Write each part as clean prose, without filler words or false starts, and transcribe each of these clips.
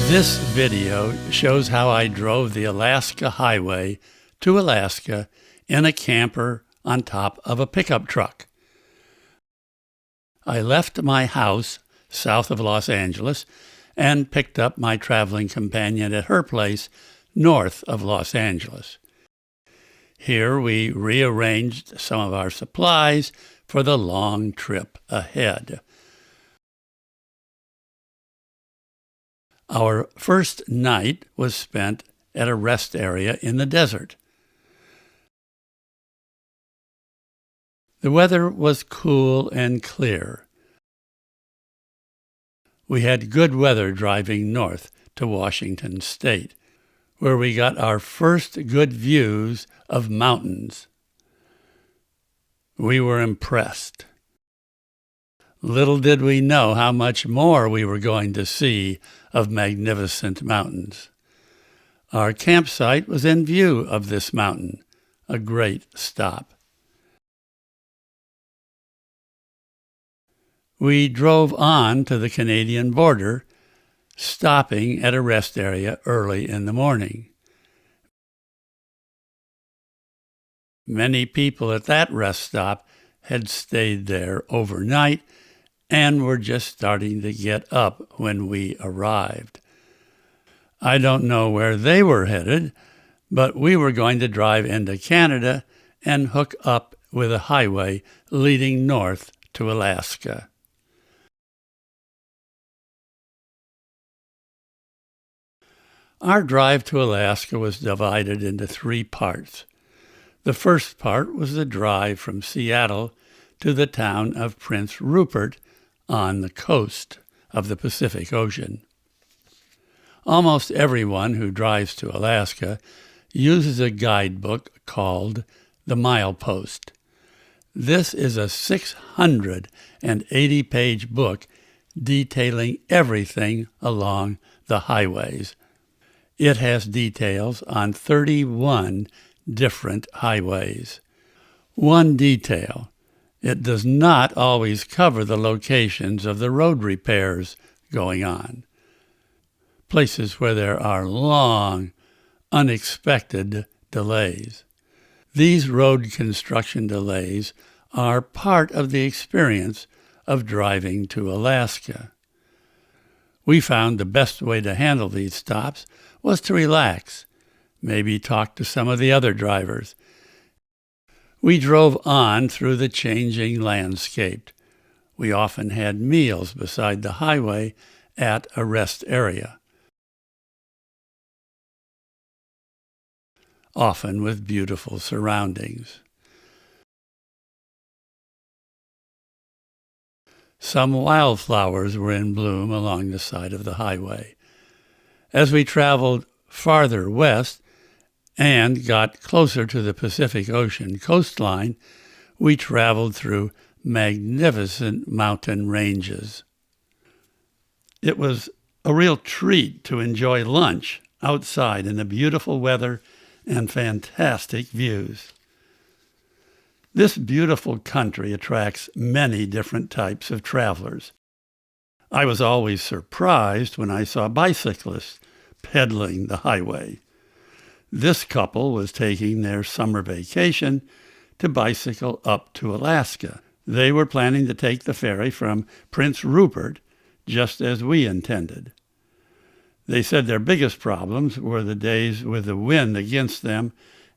This video shows how I drove the Alaska Highway to Alaska in a camper on top of a pickup truck. I left my house south of Los Angeles and picked up my traveling companion at her place north of Los Angeles. Here we rearranged some of our supplies for the long trip ahead. Our first night was spent at a rest area in the desert. The weather was cool and clear. We had good weather driving north to Washington State, where we got our first good views of mountains. We were impressed. Little did we know how much more we were going to see of magnificent mountains. Our campsite was in view of this mountain, a great stop. We drove on to the Canadian border, stopping at a rest area early in the morning. Many people at that rest stop had stayed there overnight and were just starting to get up when we arrived. I don't know where they were headed, but we were going to drive into Canada and hook up with a highway leading north to Alaska. Our drive to Alaska was divided into 3 parts. The first part was the drive from Seattle to the town of Prince Rupert on the coast of the Pacific Ocean. Almost everyone who drives to Alaska uses a guidebook called the Milepost. This is a 680-page book detailing everything along the highways. It has details on 31 different highways. One detail: it does not always cover the locations of the road repairs going on, places where there are long, unexpected delays. These road construction delays are part of the experience of driving to Alaska. We found the best way to handle these stops was to relax, maybe talk to some of the other drivers. We drove on through the changing landscape. We often had meals beside the highway at a rest area, often with beautiful surroundings. Some wildflowers were in bloom along the side of the highway. As we traveled farther west and got closer to the Pacific Ocean coastline, we traveled through magnificent mountain ranges. It was a real treat to enjoy lunch outside in the beautiful weather and fantastic views. This beautiful country attracts many different types of travelers. I was always surprised when I saw bicyclists pedaling the highway. This couple was taking their summer vacation to bicycle up to Alaska. They were planning to take the ferry from Prince Rupert, just as we intended. They said their biggest problems were the days with the wind against them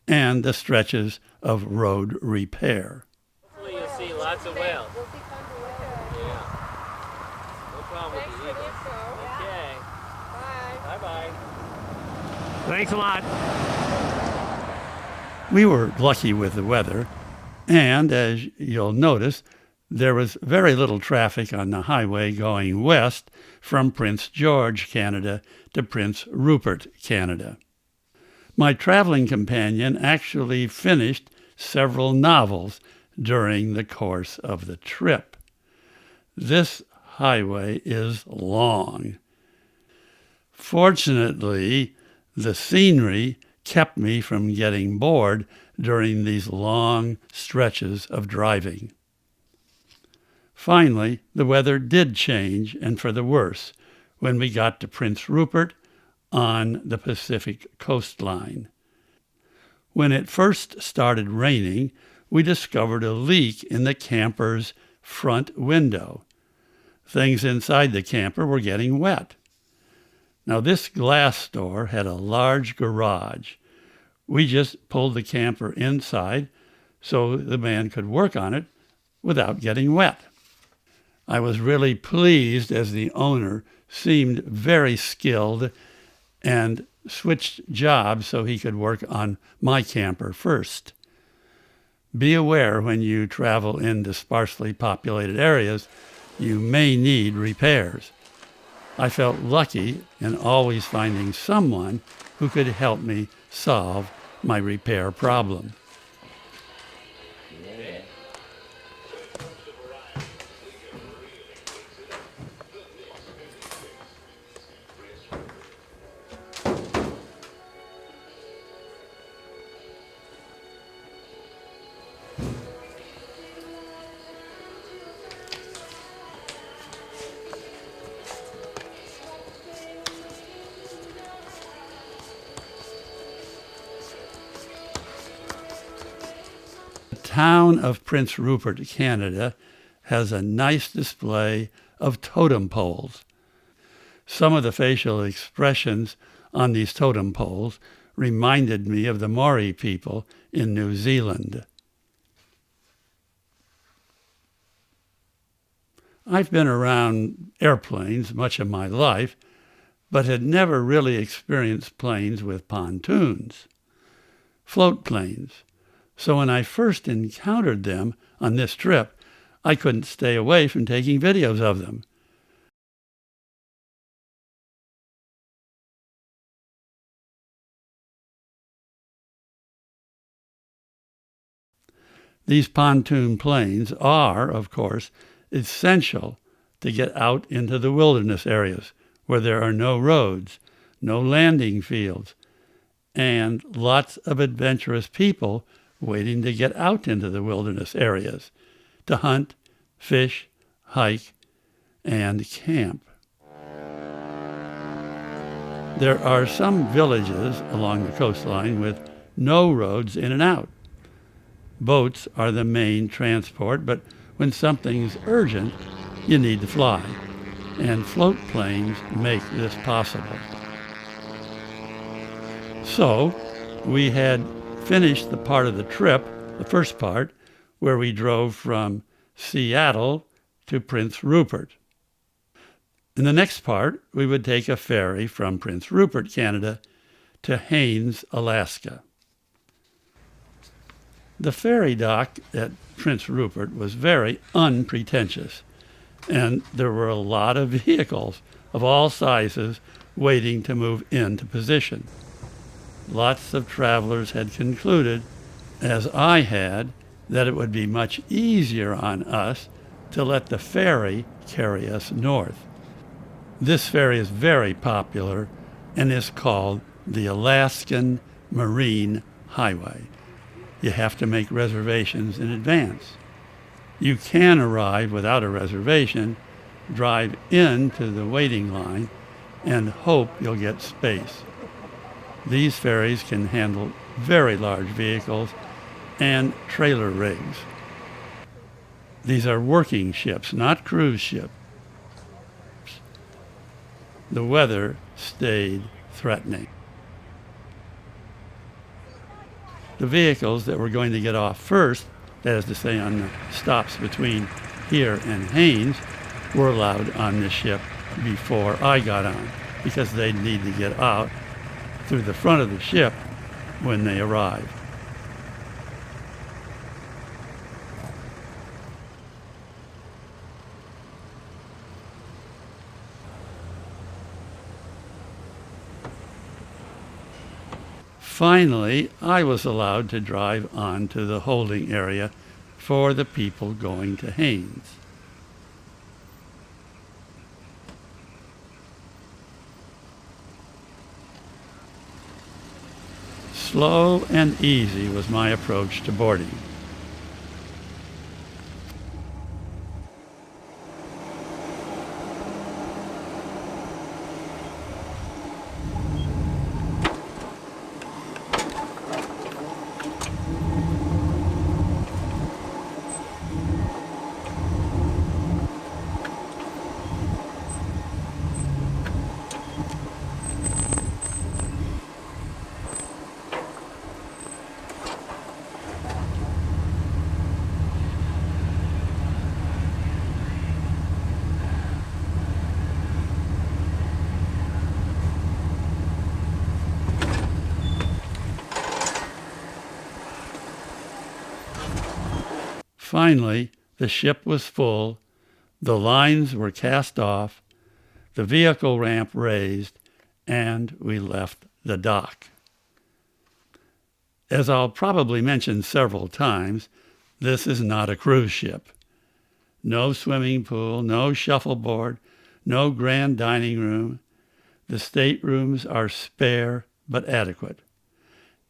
and the stretches of road repair. Hopefully you'll see lots of whales. We'll see tons of whales. Yeah. No problem with the eagles. Okay. Bye. Bye-bye. Thanks a lot. We were lucky with the weather, and as you'll notice, there was very little traffic on the highway going west from Prince George, Canada, to Prince Rupert, Canada. My traveling companion actually finished several novels during the course of the trip. This highway is long. Fortunately, the scenery kept me from getting bored during these long stretches of driving. Finally, the weather did change, and for the worse, when we got to Prince Rupert on the Pacific coastline. When it first started raining, we discovered a leak in the camper's front window. Things inside the camper were getting wet. Now, this glass store had a large garage. We just pulled the camper inside so the man could work on it without getting wet. I was really pleased as the owner seemed very skilled and switched jobs so he could work on my camper first. Be aware when you travel into sparsely populated areas, you may need repairs. I felt lucky in always finding someone who could help me solve my repair problem. The town of Prince Rupert, Canada, has a nice display of totem poles. Some of the facial expressions on these totem poles reminded me of the Maori people in New Zealand. I've been around airplanes much of my life, but had never really experienced planes with pontoons, float planes. So when I first encountered them on this trip, I couldn't stay away from taking videos of them. These pontoon planes are, of course, essential to get out into the wilderness areas where there are no roads, no landing fields, and lots of adventurous people waiting to get out into the wilderness areas to hunt, fish, hike, and camp. There are some villages along the coastline with no roads in and out. Boats are the main transport, but when something's urgent, you need to fly, and float planes make this possible. So we had finished the part of the trip, the first part, where we drove from Seattle to Prince Rupert. In the next part, we would take a ferry from Prince Rupert, Canada, to Haines, Alaska. The ferry dock at Prince Rupert was very unpretentious, and there were a lot of vehicles of all sizes waiting to move into position. Lots of travelers had concluded, as I had, that it would be much easier on us to let the ferry carry us north. This ferry is very popular and is called the Alaskan Marine Highway. You have to make reservations in advance. You can arrive without a reservation, drive into the waiting line, and hope you'll get space. These ferries can handle very large vehicles and trailer rigs. These are working ships, not cruise ships. The weather stayed threatening. The vehicles that were going to get off first, that is to say on the stops between here and Haines, were allowed on the ship before I got on, because they'd need to get out through the front of the ship when they arrived. Finally, I was allowed to drive on to the holding area for the people going to Haines. Slow and easy was my approach to boarding. Finally, the ship was full, the lines were cast off, the vehicle ramp raised, and we left the dock. As I'll probably mention several times, this is not a cruise ship. No swimming pool, no shuffleboard, no grand dining room. The staterooms are spare but adequate.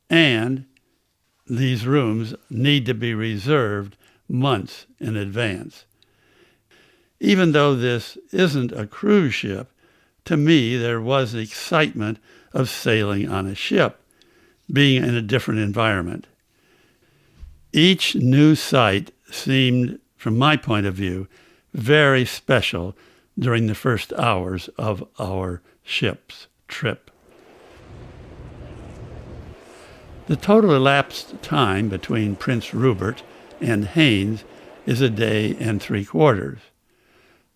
And these rooms need to be reserved months in advance. Even though this isn't a cruise ship, to me there was the excitement of sailing on a ship, being in a different environment. Each new sight seemed, from my point of view, very special during the first hours of our ship's trip. The total elapsed time between Prince Rupert and Haines is a day and 3/4.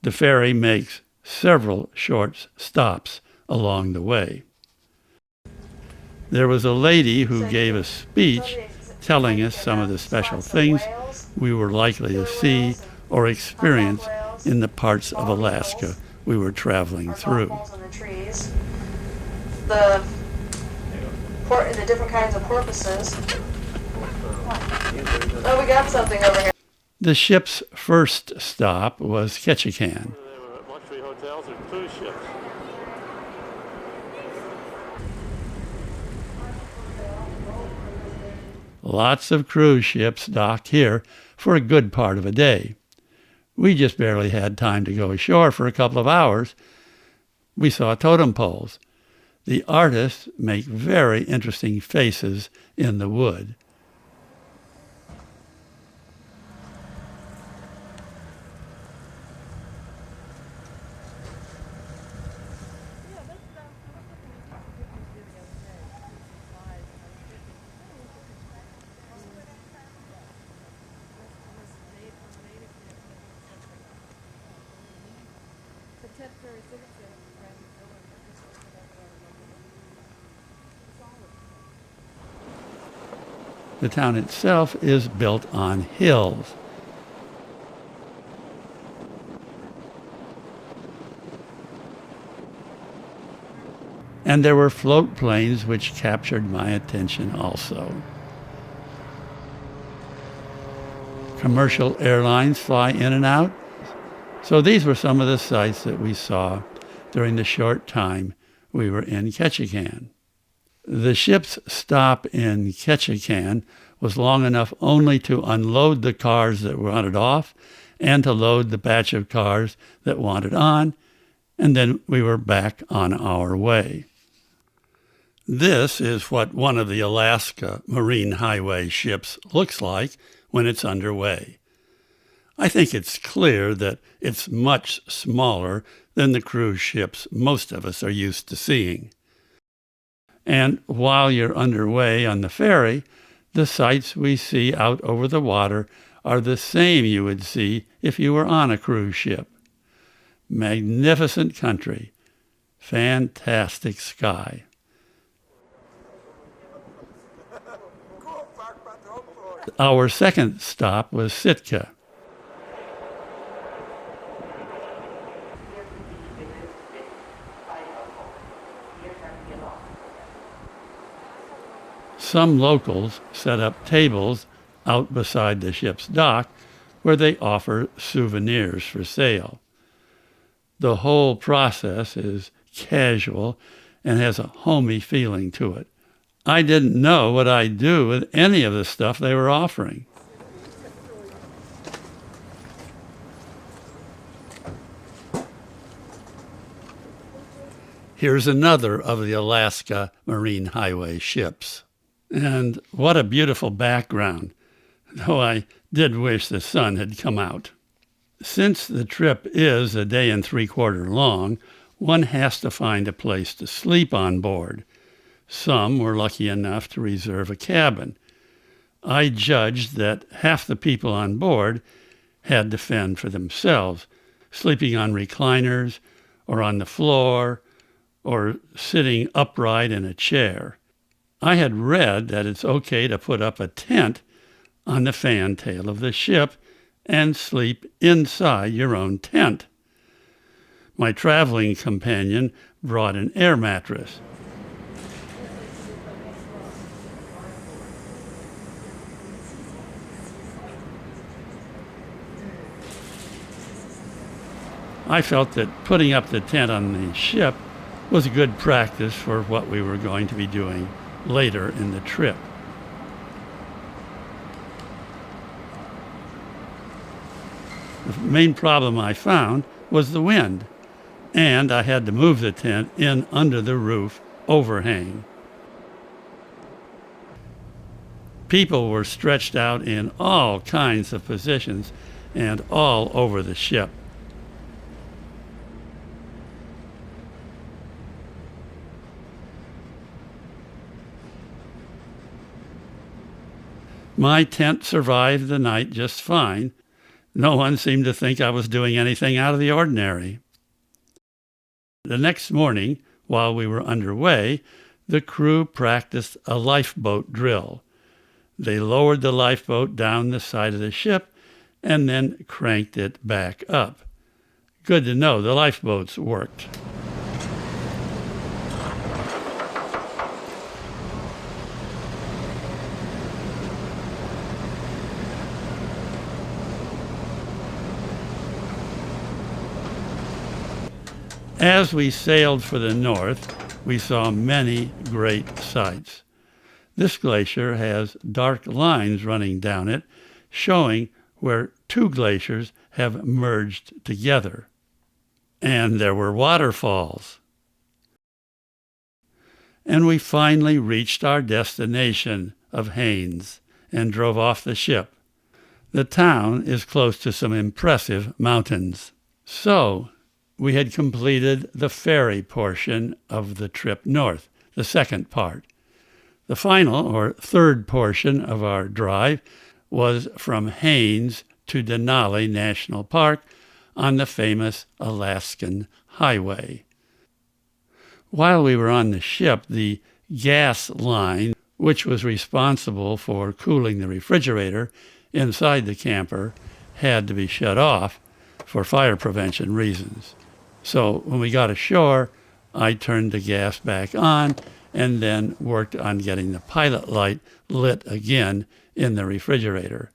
The ferry makes several short stops along the way. There was a lady who gave a speech telling us some of the special things we were likely to see or experience in the parts of Alaska we were traveling through. The different kinds of porpoises. Oh, we got something over here. The ship's first stop was Ketchikan. They were luxury hotels or cruise ships. Lots of cruise ships docked here for a good part of a day. We just barely had time to go ashore for a couple of hours. We saw totem poles. The artists make very interesting faces in the wood. The town itself is built on hills. And there were float planes which captured my attention also. Commercial airlines fly in and out. So these were some of the sights that we saw during the short time we were in Ketchikan. The ship's stop in Ketchikan was long enough only to unload the cars that wanted off and to load the batch of cars that wanted on, and then we were back on our way. This is what one of the Alaska Marine Highway ships looks like when it's underway. I think it's clear that it's much smaller than the cruise ships most of us are used to seeing. And while you're underway on the ferry, the sights we see out over the water are the same you would see if you were on a cruise ship. Magnificent country, fantastic sky. Our second stop was Sitka. Some locals set up tables out beside the ship's dock where they offer souvenirs for sale. The whole process is casual and has a homey feeling to it. I didn't know what I'd do with any of the stuff they were offering. Here's another of the Alaska Marine Highway ships. And what a beautiful background, though I did wish the sun had come out. Since the trip is a day and 3/4 long, one has to find a place to sleep on board. Some were lucky enough to reserve a cabin. I judged that half the people on board had to fend for themselves, sleeping on recliners or on the floor or sitting upright in a chair. I had read that it's okay to put up a tent on the fantail of the ship and sleep inside your own tent. My traveling companion brought an air mattress. I felt that putting up the tent on the ship was a good practice for what we were going to be doing later in the trip. The main problem I found was the wind, and I had to move the tent in under the roof overhang. People were stretched out in all kinds of positions and all over the ship. My tent survived the night just fine. No one seemed to think I was doing anything out of the ordinary. The next morning, while we were underway, the crew practiced a lifeboat drill. They lowered the lifeboat down the side of the ship and then cranked it back up. Good to know the lifeboats worked. As we sailed for the north, we saw many great sights. This glacier has dark lines running down it, showing where two glaciers have merged together. And there were waterfalls. And we finally reached our destination of Haines and drove off the ship. The town is close to some impressive mountains. So, we had completed the ferry portion of the trip north, the second part. The final, or third portion of our drive was from Haines to Denali National Park on the famous Alaskan Highway. While we were on the ship, the gas line, which was responsible for cooling the refrigerator inside the camper, had to be shut off for fire prevention reasons. So when we got ashore, I turned the gas back on and then worked on getting the pilot light lit again in the refrigerator.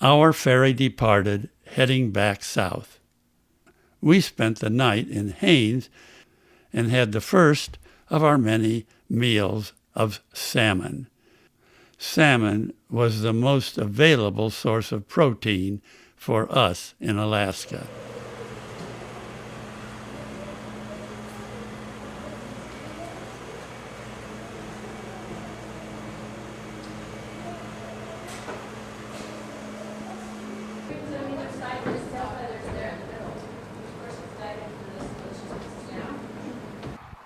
Our ferry departed, heading back south. We spent the night in Haines and had the first of our many meals of salmon. Salmon was the most available source of protein for us in Alaska.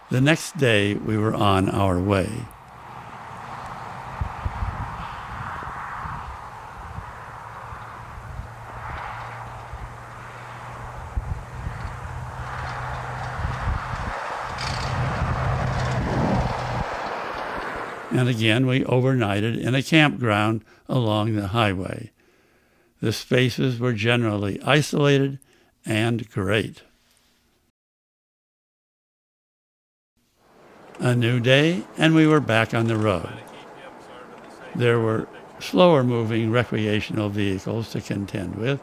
The next day, we were on our way. And again, we overnighted in a campground along the highway. The spaces were generally isolated and great. A new day, and we were back on the road. There were slower-moving recreational vehicles to contend with,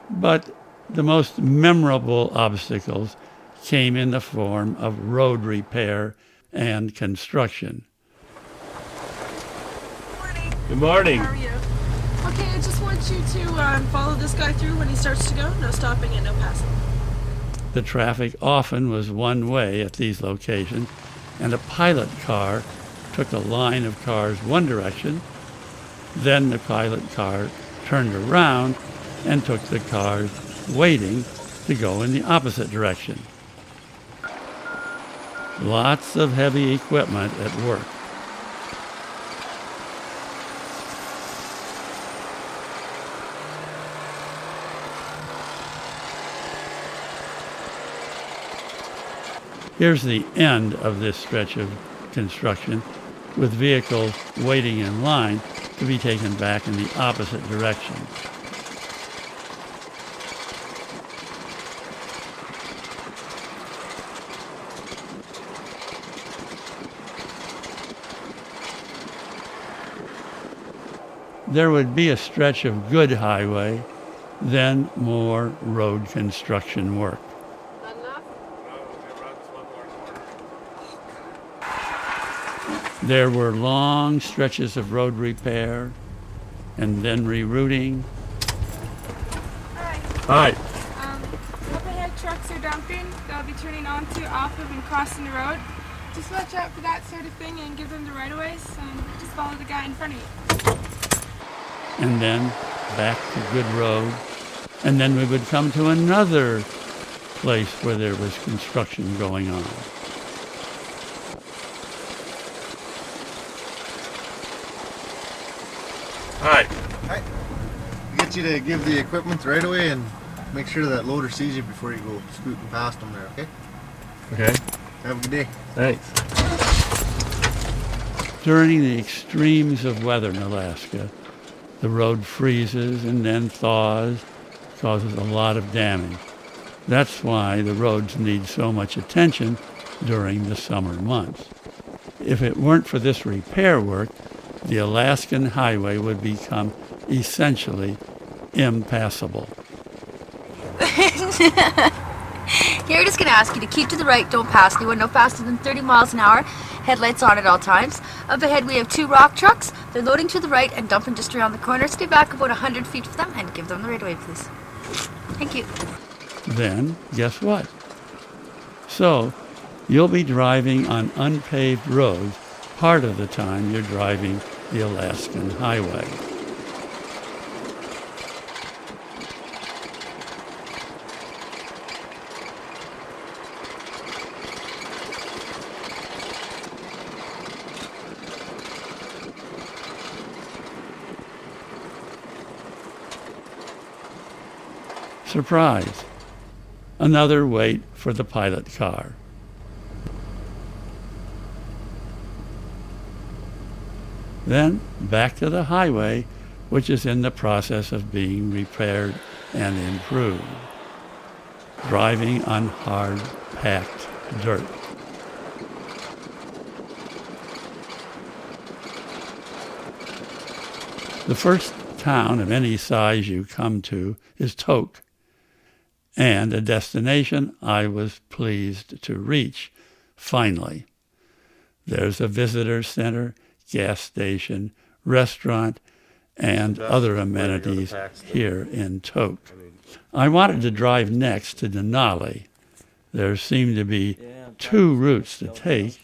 but the most memorable obstacles came in the form of road repair and construction. Good morning. How are you? Okay, I just want you to follow this guy through when he starts to go. No stopping and no passing. The traffic often was one way at these locations, and a pilot car took a line of cars one direction. Then the pilot car turned around and took the cars waiting to go in the opposite direction. Lots of heavy equipment at work. Here's the end of this stretch of construction, with vehicles waiting in line to be taken back in the opposite direction. there would be a stretch of good highway, then more road construction work. Not enough? No, it runs one more corner. There were long stretches of road repair and then rerouting. Hi. Up ahead, trucks are dumping. They'll be turning onto, off of, and crossing the road. Just watch out for that sort of thing and give them the right-of-ways, and just follow the guy in front of you. And then back to good road. And then we would come to another place where there was construction going on. Hi. Hi. We get you to give the equipment right away and make sure that loader sees you before you go scooting past them there, okay? Okay. Have a good day. Thanks. During the extremes of weather in Alaska, the road freezes and then thaws, causes a lot of damage. That's why the roads need so much attention during the summer months. If it weren't for this repair work, the Alaskan highway would become essentially impassable. Here, we're just going to ask you to keep to the right, don't pass anyone, no faster than 30 miles an hour, headlights on at all times. Up ahead we have 2 rock trucks. They're loading to the right and dumping just around the corner. Stay back about 100 feet from them and give them the right of way, please. Thank you. Then, guess what? So, you'll be driving on unpaved roads part of the time you're driving the Alaskan highway. Surprise! Another wait for the pilot car. Then back to the highway, which is in the process of being repaired and improved. Driving on hard-packed dirt. The first town of any size you come to is Tok, and a destination I was pleased to reach, finally. There's a visitor center, gas station, restaurant, and other amenities here in Tok. I wanted to drive next to Denali. There seemed to be 2 routes to take.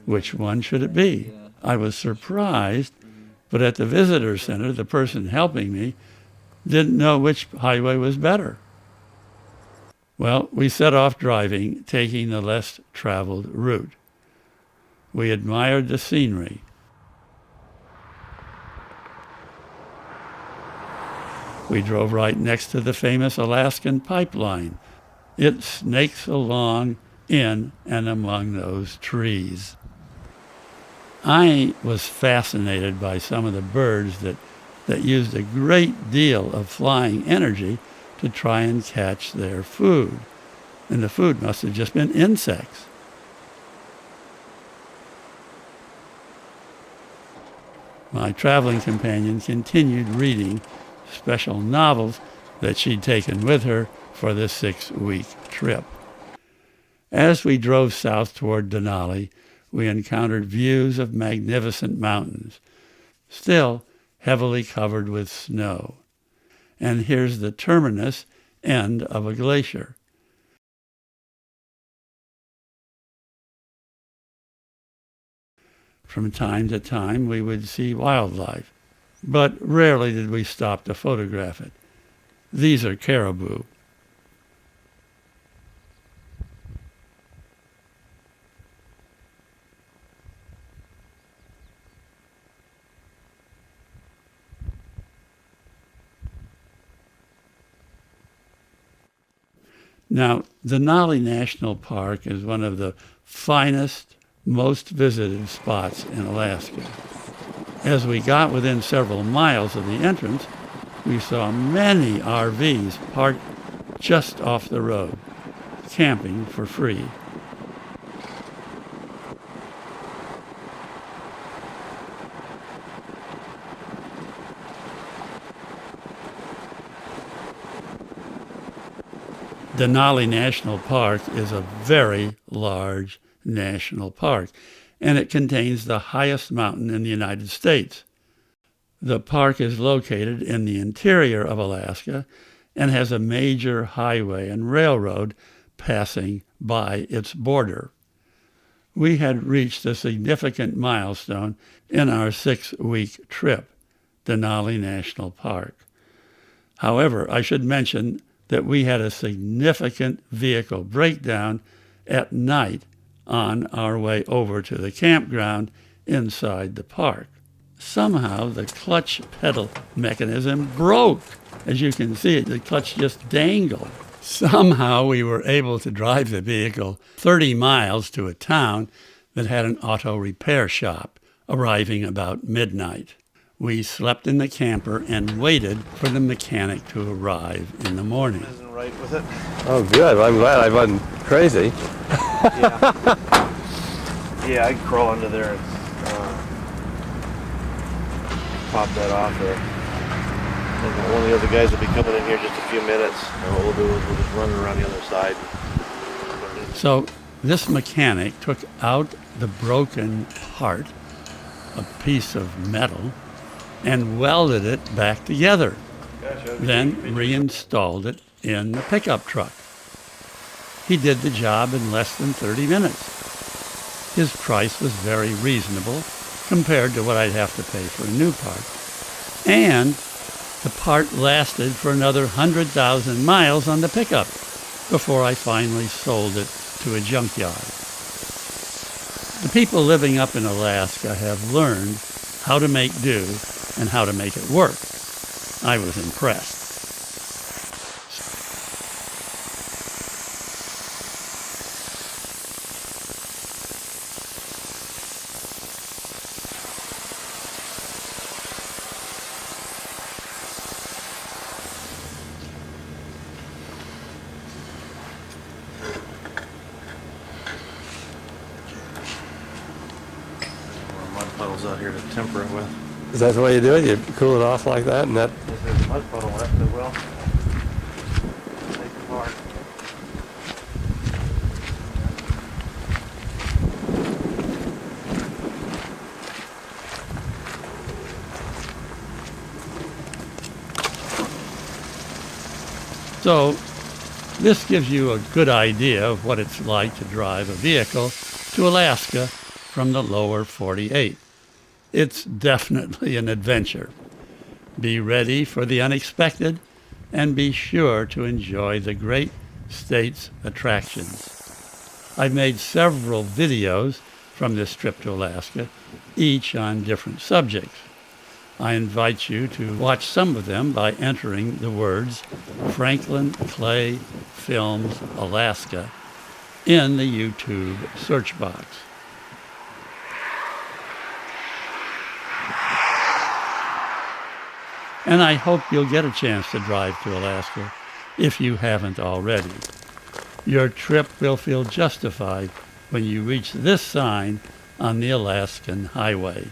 Which one should it be? I was surprised, but at the visitor center, the person helping me didn't know which highway was better. Well, we set off driving, taking the less traveled route. We admired the scenery. We drove right next to the famous Alaskan pipeline. It snakes along in and among those trees. I was fascinated by some of the birds that used a great deal of flying energy to try and catch their food. And the food must have just been insects. My traveling companion continued reading special novels that she'd taken with her for the 6-week trip. As we drove south toward Denali, we encountered views of magnificent mountains, still heavily covered with snow. And here's the terminus end of a glacier. From time to time, we would see wildlife, but rarely did we stop to photograph it. These are caribou. Now, Denali National Park is one of the finest, most visited spots in Alaska. As we got within several miles of the entrance, we saw many RVs parked just off the road, camping for free. Denali National Park is a very large national park, and it contains the highest mountain in the United States. The park is located in the interior of Alaska and has a major highway and railroad passing by its border. We had reached a significant milestone in our 6-week trip, Denali National Park. However, I should mention that we had a significant vehicle breakdown at night on our way over to the campground inside the park. Somehow the clutch pedal mechanism broke. As you can see, the clutch just dangled. Somehow we were able to drive the vehicle 30 miles to a town that had an auto repair shop, arriving about midnight. We slept in the camper and waited for the mechanic to arrive in the morning. Isn't right with it. Oh, good. Well, I'm glad I wasn't crazy. Yeah, I can crawl under there and pop that off there. And one of the other guys will be coming in here just a few minutes. And what we'll do is we'll just run around the other side. So this mechanic took out the broken part, a piece of metal, and welded it back together. Then reinstalled it in the pickup truck. He did the job in less than 30 minutes. His price was very reasonable compared to what I'd have to pay for a new part. And the part lasted for another 100,000 miles on the pickup before I finally sold it to a junkyard. The people living up in Alaska have learned how to make do and how to make it work. I was impressed. Mud puddles out here to temper it with. Is that the way you do it? You cool it off like that, and that. If there's a mud puddle left, it will. Take it apart. So this gives you a good idea of what it's like to drive a vehicle to Alaska from the lower 48. It's definitely an adventure. Be ready for the unexpected and be sure to enjoy the great state's attractions. I've made several videos from this trip to Alaska, each on different subjects. I invite you to watch some of them by entering the words Franklin Clay Films Alaska in the YouTube search box. And I hope you'll get a chance to drive to Alaska if you haven't already. Your trip will feel justified when you reach this sign on the Alaskan Highway.